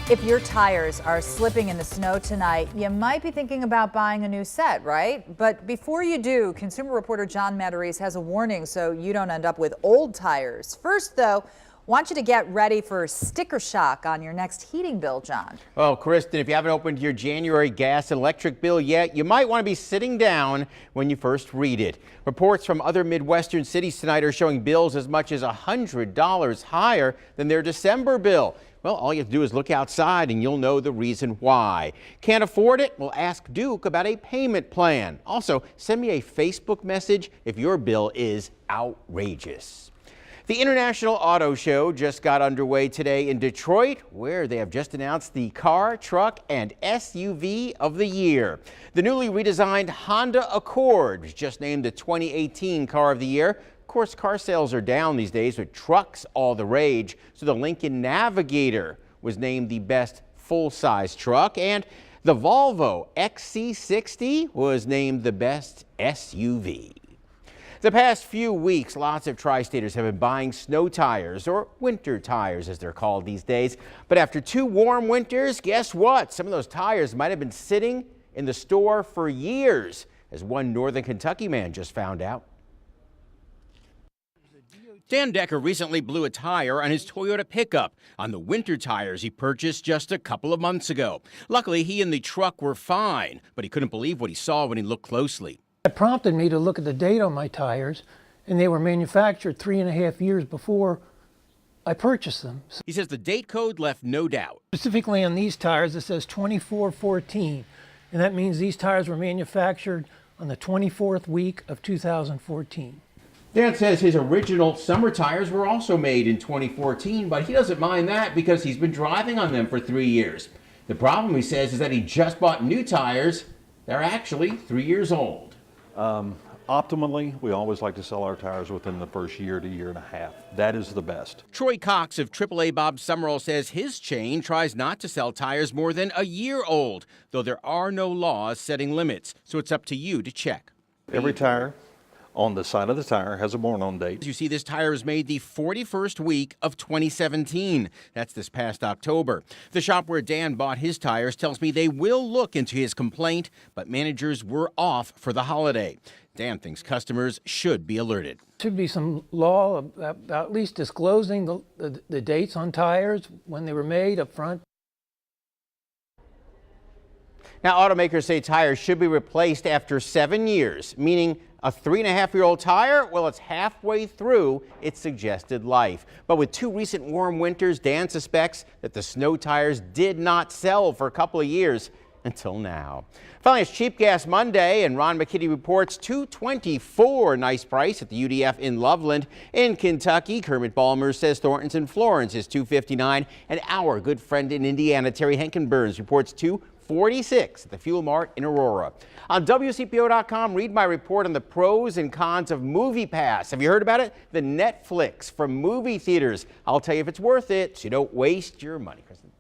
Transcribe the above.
If your tires are slipping in the snow tonight, you might be thinking about buying a new set, right? But before you do, consumer reporter John Matarase has a warning so you don't end up with old tires. First, though, want you to get ready for sticker shock on your next heating bill, John. Well, Kristen, if you haven't opened your January gas and electric bill yet, you might want to be sitting down when you first read it. Reports from other Midwestern cities tonight are showing bills as much as $100 higher than their December bill. Well, all you have to do is look outside and you'll know the reason why. Can't afford it? Well, ask Duke about a payment plan. Also, send me a Facebook message if your bill is outrageous. The International Auto Show just got underway today in Detroit, where they have just announced the car, truck, and SUV of the year. The newly redesigned Honda Accord was just named the 2018 Car of the Year. Of course, car sales are down these days with trucks all the rage, so the Lincoln Navigator was named the best full-size truck, and the Volvo XC60 was named the best SUV. The past few weeks, lots of tri-staters have been buying snow tires, or winter tires as they're called these days. But after 2 warm winters, guess what? Some of those tires might have been sitting in the store for years, as one Northern Kentucky man just found out. Dan Decker recently blew a tire on his Toyota pickup on the winter tires he purchased just a couple of months ago. Luckily, he and the truck were fine, but he couldn't believe what he saw when he looked closely. It prompted me to look at the date on my tires, and they were manufactured 3.5 years before I purchased them. He says the date code left no doubt. Specifically on these tires, it says 2414, and that means these tires were manufactured on the 24th week of 2014. Dan says his original summer tires were also made in 2014, but he doesn't mind that because he's been driving on them for 3 years. The problem, he says, is that he just bought new tires. They're actually 3 years old. Optimally, we always like to sell our tires within the first year to year and a half. That is the best. Troy Cox of AAA Bob Summerall says his chain tries not to sell tires more than a year old, though there are no laws setting limits, so it's up to you to check. Every tire on the side of the tire has a born-on date. You see, this tire was made the 41st week of 2017. That's this past October. The shop where Dan bought his tires tells me they will look into his complaint, but managers were off for the holiday. Dan thinks customers should be alerted. Should be some law about at least disclosing the dates on tires when they were made up front. Now, automakers say tires should be replaced after 7 years, meaning a 3.5-year-old tire, well, it's halfway through its suggested life. But with 2 recent warm winters, Dan suspects that the snow tires did not sell for a couple of years until now. Finally, it's Cheap Gas Monday, and Ron McKitty reports $2.24, nice price at the UDF in Loveland. In Kentucky, Kermit Ballmer says Thornton's and Florence is $2.59, and our good friend in Indiana, Terry Henkenburns, reports $2.46 at the Fuel Mart in Aurora. On WCPO.com, read my report on the pros and cons of Movie Pass. Have you heard about it? The Netflix from movie theaters. I'll tell you if it's worth it, so you don't waste your money, Kristen.